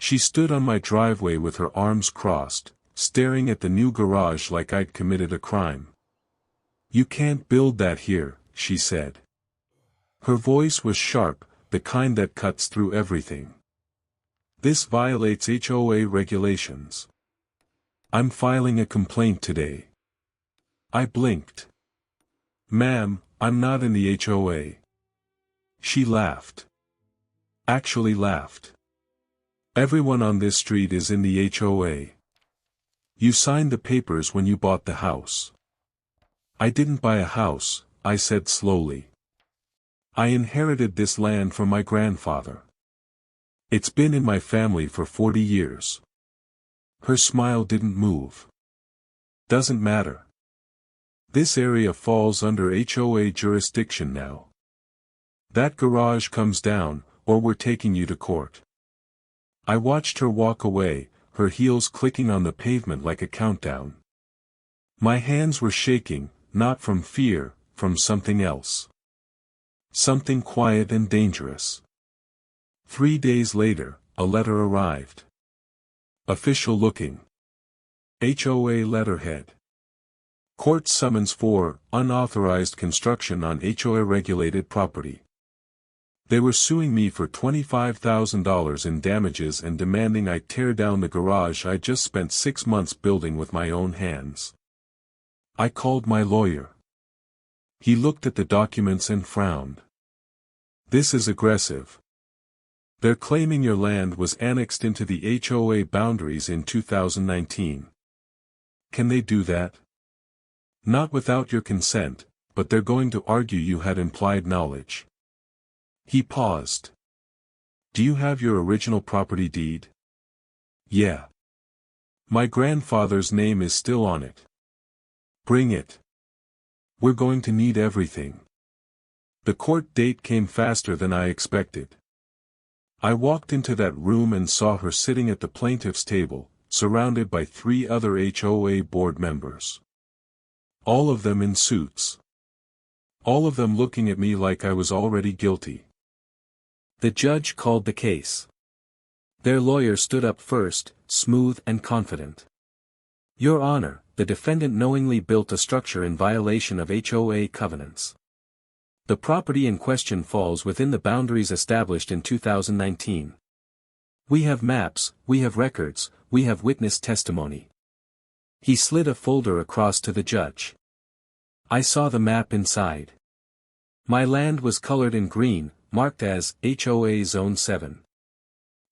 She stood on my driveway with her arms crossed, staring at the new garage like I'd committed a crime. "You can't build that here," she said. Her voice was sharp, the kind that cuts through everything. "This violates HOA regulations. I'm filing a complaint today." I blinked. "Ma'am, I'm not in the HOA." She laughed. Actually laughed. "Everyone on this street is in the HOA. You signed the papers when you bought the house." "I didn't buy a house," I said slowly. "I inherited this land from my grandfather. It's been in my family for 40 years. Her smile didn't move. "Doesn't matter. This area falls under HOA jurisdiction now. That garage comes down, or we're taking you to court." I watched her walk away, her heels clicking on the pavement like a countdown. My hands were shaking, not from fear, from something else. Something quiet and dangerous. 3 days later, a letter arrived. Official looking. HOA letterhead. Court summons for unauthorized construction on HOA regulated property. They were suing me for $25,000 in damages and demanding I tear down the garage I just spent 6 months building with my own hands. I called my lawyer. He looked at the documents and frowned. "This is aggressive. They're claiming your land was annexed into the HOA boundaries in 2019. Can they do that? Not without your consent, but they're going to argue you had implied knowledge." He paused. "Do you have your original property deed?" "Yeah. My grandfather's name is still on it." "Bring it. We're going to need everything." The court date came faster than I expected. I walked into that room and saw her sitting at the plaintiff's table, surrounded by 3 other HOA board members. All of them in suits. All of them looking at me like I was already guilty. The judge called the case. Their lawyer stood up first, smooth and confident. "Your Honor, the defendant knowingly built a structure in violation of HOA covenants. The property in question falls within the boundaries established in 2019. We have maps, we have records, we have witness testimony." He slid a folder across to the judge. I saw the map inside. My land was colored in green, marked as HOA Zone 7.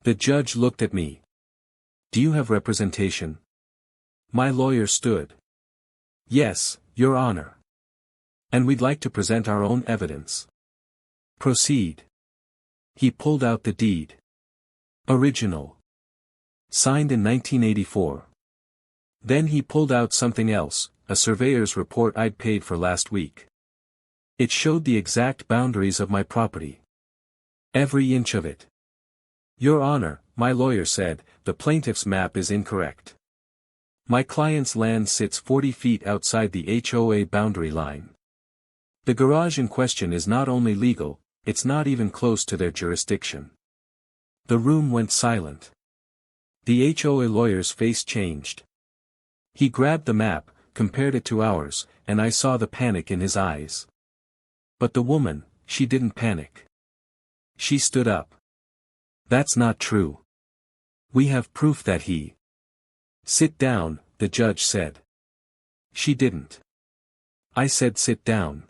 The judge looked at me. "Do you have representation?" My lawyer stood. "Yes, Your Honor. And we'd like to present our own evidence." "Proceed." He pulled out the deed. Original. Signed in 1984. Then he pulled out something else, a surveyor's report I'd paid for last week. It showed the exact boundaries of my property. Every inch of it. "Your Honor," my lawyer said, "the plaintiff's map is incorrect. My client's land sits 40 feet outside the HOA boundary line. The garage in question is not only legal, it's not even close to their jurisdiction." The room went silent. The HOA lawyer's face changed. He grabbed the map, compared it to ours, and I saw the panic in his eyes. But the woman, she didn't panic. She stood up. "That's not true. We have proof that he—" "Sit down," the judge said. She didn't. I said sit down.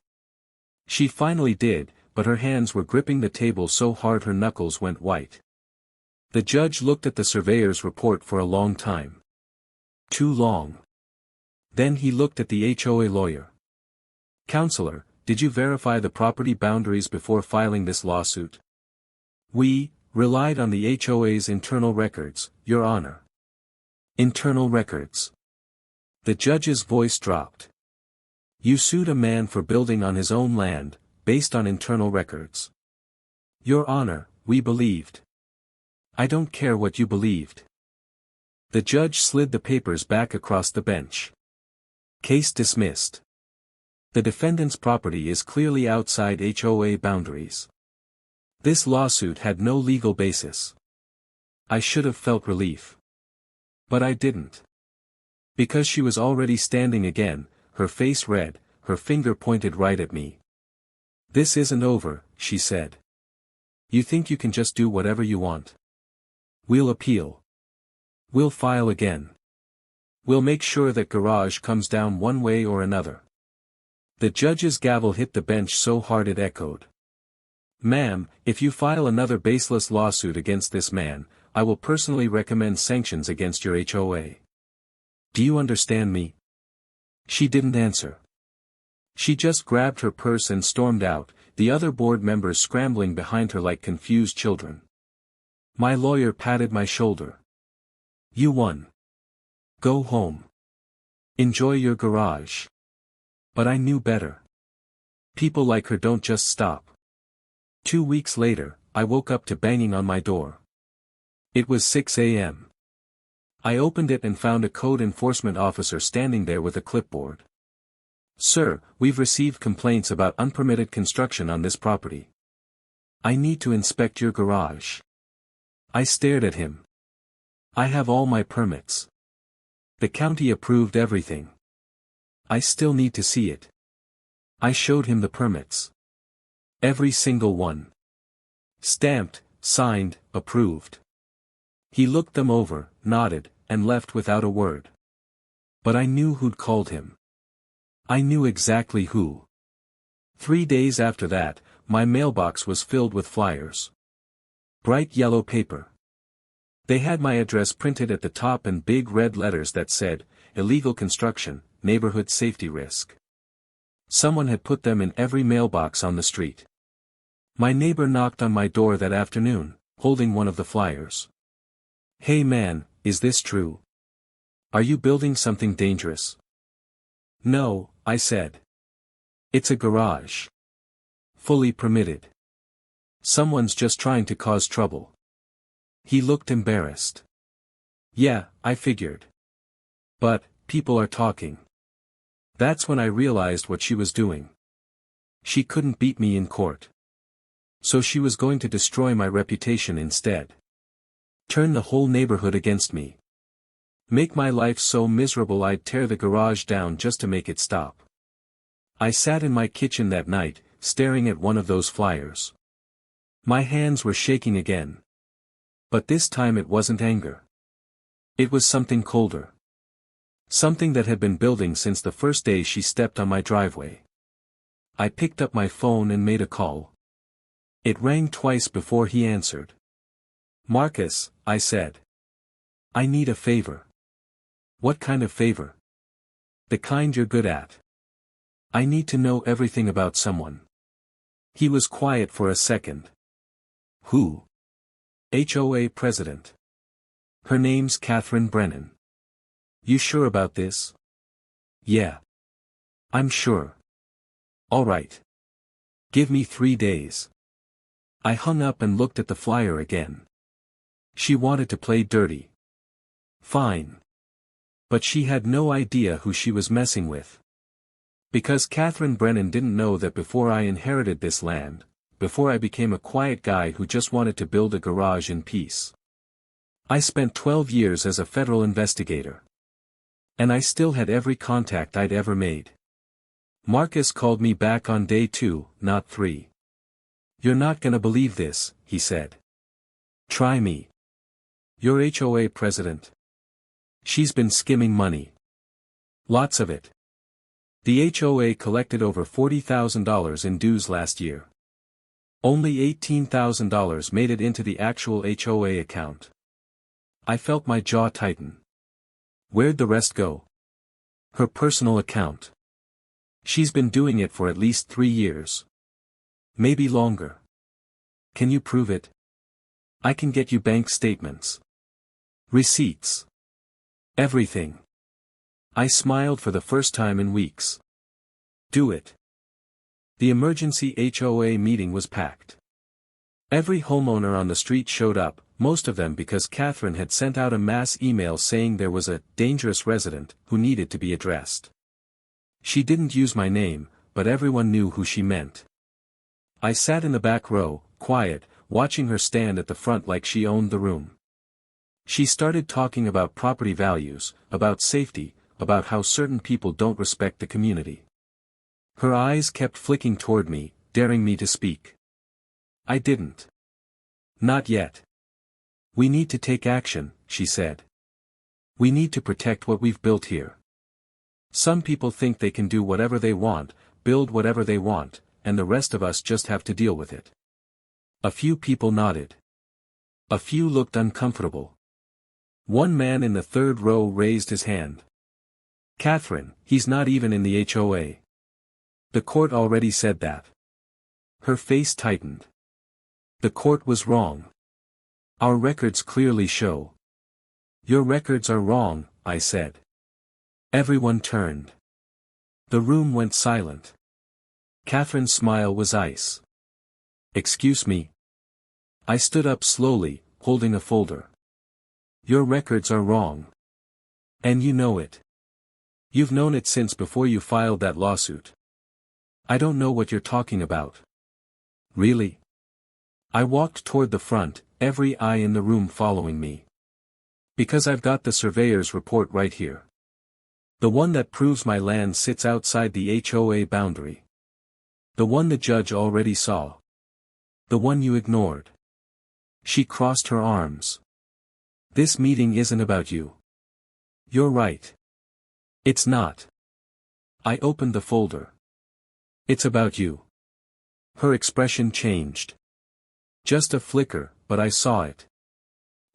She finally did, but her hands were gripping the table so hard her knuckles went white. The judge looked at the surveyor's report for a long time. Too long. Then he looked at the HOA lawyer. "Counselor, did you verify the property boundaries before filing this lawsuit?" "We relied on the HOA's internal records, Your Honor." "Internal records?" The judge's voice dropped. "You sued a man for building on his own land, based on internal records." "Your Honor, we believed." "I don't care what you believed." The judge slid the papers back across the bench. "Case dismissed. The defendant's property is clearly outside HOA boundaries. This lawsuit had no legal basis. I should have felt relief. But I didn't. Because she was already standing again, her face red, her finger pointed right at me. "This isn't over," she said. "You think you can just do whatever you want? We'll appeal. We'll file again. We'll make sure that garage comes down one way or another." The judge's gavel hit the bench so hard it echoed. "Ma'am, if you file another baseless lawsuit against this man, I will personally recommend sanctions against your HOA. Do you understand me?" She didn't answer. She just grabbed her purse and stormed out, the other board members scrambling behind her like confused children. My lawyer patted my shoulder. "You won. Go home. Enjoy your garage." But I knew better. People like her don't just stop. 2 weeks later, I woke up to banging on my door. It was 6 a.m. I opened it and found a code enforcement officer standing there with a clipboard. "Sir, we've received complaints about unpermitted construction on this property. I need to inspect your garage." I stared at him. "I have all my permits. The county approved everything. I still need to see it." I showed him the permits. Every single one. Stamped, signed, approved. He looked them over, nodded, and left without a word. But I knew who'd called him. I knew exactly who. 3 days after that, my mailbox was filled with flyers. Bright yellow paper. They had my address printed at the top in big red letters that said, "Illegal construction, neighborhood safety risk." Someone had put them in every mailbox on the street. My neighbor knocked on my door that afternoon, holding one of the flyers. "Hey man, is this true? Are you building something dangerous?" "No," I said. "It's a garage. Fully permitted. Someone's just trying to cause trouble." He looked embarrassed. "Yeah, I figured. But, people are talking." That's when I realized what she was doing. She couldn't beat me in court. So she was going to destroy my reputation instead. Turn the whole neighborhood against me. Make my life so miserable I'd tear the garage down just to make it stop. I sat in my kitchen that night, staring at one of those flyers. My hands were shaking again. But this time it wasn't anger. It was something colder. Something that had been building since the first day she stepped on my driveway. I picked up my phone and made a call. It rang twice before he answered. "Marcus," I said. "I need a favor." "What kind of favor?" "The kind you're good at. I need to know everything about someone." He was quiet for a second. "Who?" "HOA president. Her name's Catherine Brennan." "You sure about this?" "Yeah. I'm sure." "All right. Give me 3 days." I hung up and looked at the flyer again. She wanted to play dirty. Fine. But she had no idea who she was messing with. Because Catherine Brennan didn't know that before I inherited this land, before I became a quiet guy who just wanted to build a garage in peace, I spent 12 years as a federal investigator. And I still had every contact I'd ever made. Marcus called me back on day 2, not 3. "You're not gonna believe this," he said. "Try me. Your HOA president. She's been skimming money. Lots of it. The HOA collected over $40,000 in dues last year. Only $18,000 made it into the actual HOA account." I felt my jaw tighten. Where'd the rest go? Her personal account. She's been doing it for at least 3 years. Maybe longer. Can you prove it? I can get you bank statements. Receipts. Everything. I smiled for the first time in weeks. Do it. The emergency HOA meeting was packed. Every homeowner on the street showed up, most of them because Catherine had sent out a mass email saying there was a dangerous resident who needed to be addressed. She didn't use my name, but everyone knew who she meant. I sat in the back row, quiet, watching her stand at the front like she owned the room. She started talking about property values, about safety, about how certain people don't respect the community. Her eyes kept flicking toward me, daring me to speak. I didn't. Not yet. We need to take action, she said. We need to protect what we've built here. Some people think they can do whatever they want, build whatever they want, and the rest of us just have to deal with it. A few people nodded. A few looked uncomfortable. One man in the third row raised his hand. Catherine, he's not even in the HOA. The court already said that. Her face tightened. The court was wrong. Our records clearly show. Your records are wrong, I said. Everyone turned. The room went silent. Catherine's smile was ice. Excuse me. I stood up slowly, holding a folder. Your records are wrong. And you know it. You've known it since before you filed that lawsuit. I don't know what you're talking about. Really? I walked toward the front, every eye in the room following me. Because I've got the surveyor's report right here. The one that proves my land sits outside the HOA boundary. The one the judge already saw. The one you ignored. She crossed her arms. This meeting isn't about you. You're right. It's not. I opened the folder. It's about you. Her expression changed. Just a flicker, but I saw it.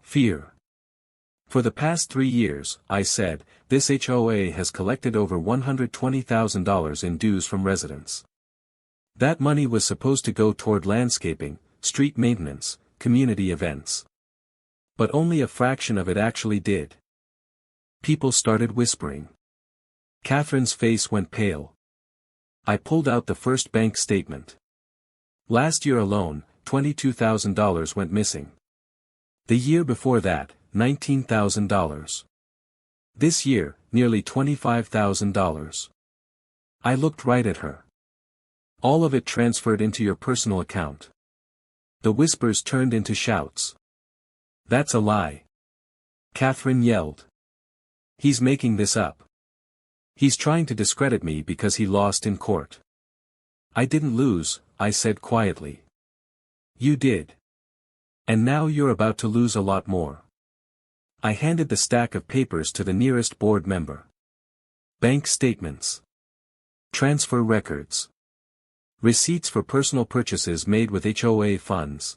Fear. For the past 3 years, I said, this HOA has collected over $120,000 in dues from residents. That money was supposed to go toward landscaping, street maintenance, community events. But only a fraction of it actually did. People started whispering. Catherine's face went pale. I pulled out the first bank statement. Last year alone, $22,000 went missing. The year before that, $19,000. This year, nearly $25,000. I looked right at her. All of it transferred into your personal account. The whispers turned into shouts. That's a lie. Catherine yelled. He's making this up. He's trying to discredit me because he lost in court. I didn't lose, I said quietly. You did. And now you're about to lose a lot more. I handed the stack of papers to the nearest board member. Bank statements. Transfer records. Receipts for personal purchases made with HOA funds.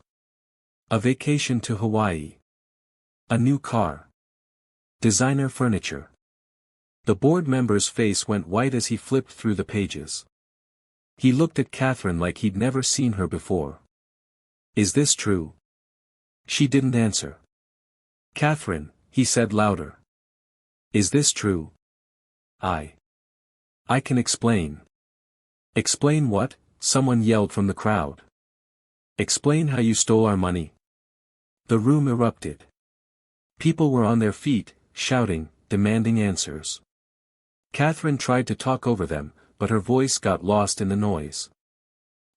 A vacation to Hawaii. A new car. Designer furniture. The board member's face went white as he flipped through the pages. He looked at Catherine like he'd never seen her before. Is this true? She didn't answer. Catherine, he said louder. Is this true? I can explain. Explain what? Someone yelled from the crowd. Explain how you stole our money. The room erupted. People were on their feet, shouting, demanding answers. Catherine tried to talk over them, but her voice got lost in the noise.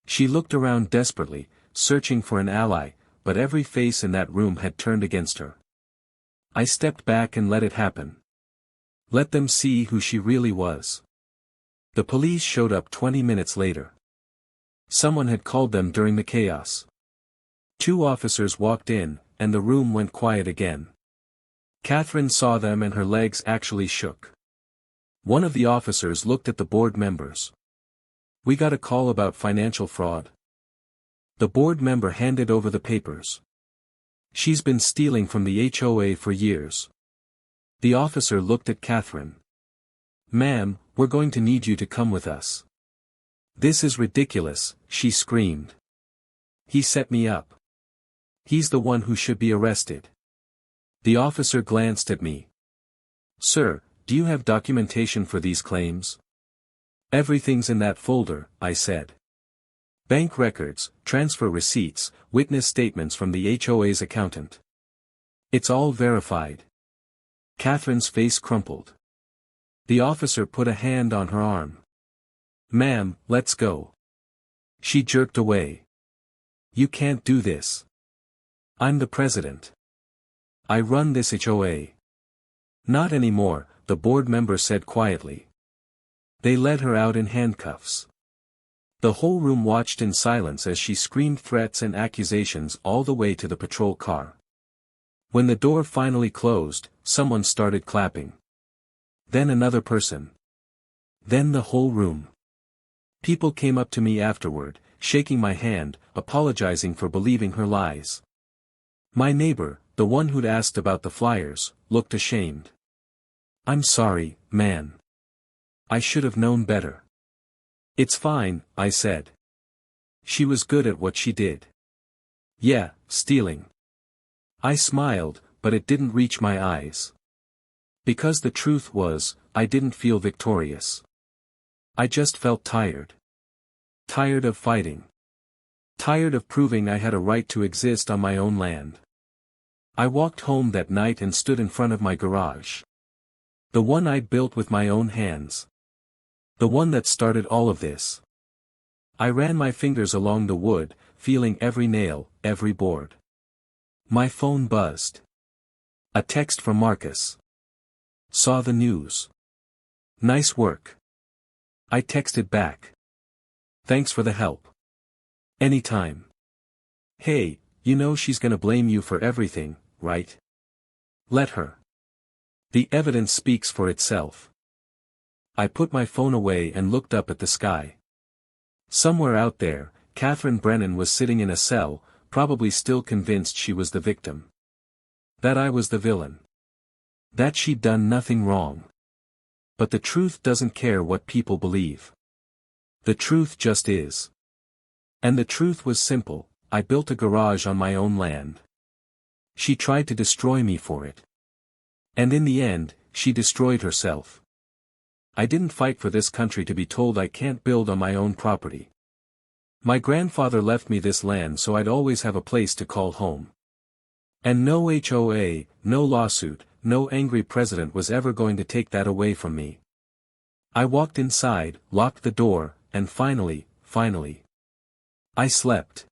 She looked around desperately, searching for an ally, but every face in that room had turned against her. I stepped back and let it happen. Let them see who she really was. The police showed up 20 minutes later. Someone had called them during the chaos. 2 officers walked in, and the room went quiet again. Catherine saw them and her legs actually shook. One of the officers looked at the board members. We got a call about financial fraud. The board member handed over the papers. She's been stealing from the HOA for years. The officer looked at Catherine. Ma'am, we're going to need you to come with us. This is ridiculous, she screamed. He set me up. He's the one who should be arrested. The officer glanced at me. Sir, do you have documentation for these claims? Everything's in that folder, I said. Bank records, transfer receipts, witness statements from the HOA's accountant. It's all verified. Catherine's face crumpled. The officer put a hand on her arm. Ma'am, let's go. She jerked away. You can't do this. I'm the president. I run this HOA. Not anymore, the board member said quietly. They led her out in handcuffs. The whole room watched in silence as she screamed threats and accusations all the way to the patrol car. When the door finally closed, someone started clapping. Then another person. Then the whole room. People came up to me afterward, shaking my hand, apologizing for believing her lies. My neighbor, the one who'd asked about the flyers, looked ashamed. I'm sorry, man. I should have known better. It's fine, I said. She was good at what she did. Yeah, stealing. I smiled, but it didn't reach my eyes. Because the truth was, I didn't feel victorious. I just felt tired. Tired of fighting. Tired of proving I had a right to exist on my own land. I walked home that night and stood in front of my garage. The one I'd built with my own hands. The one that started all of this. I ran my fingers along the wood, feeling every nail, every board. My phone buzzed. A text from Marcus. Saw the news. Nice work. I texted back. Thanks for the help. Anytime. Hey, you know she's gonna blame you for everything, right? Let her. The evidence speaks for itself. I put my phone away and looked up at the sky. Somewhere out there, Catherine Brennan was sitting in a cell, probably still convinced she was the victim. That I was the villain. That she'd done nothing wrong. But the truth doesn't care what people believe. The truth just is. And the truth was simple, I built a garage on my own land. She tried to destroy me for it. And in the end, she destroyed herself. I didn't fight for this country to be told I can't build on my own property. My grandfather left me this land so I'd always have a place to call home. And no HOA, no lawsuit, no angry president was ever going to take that away from me. I walked inside, locked the door, and finally, I slept.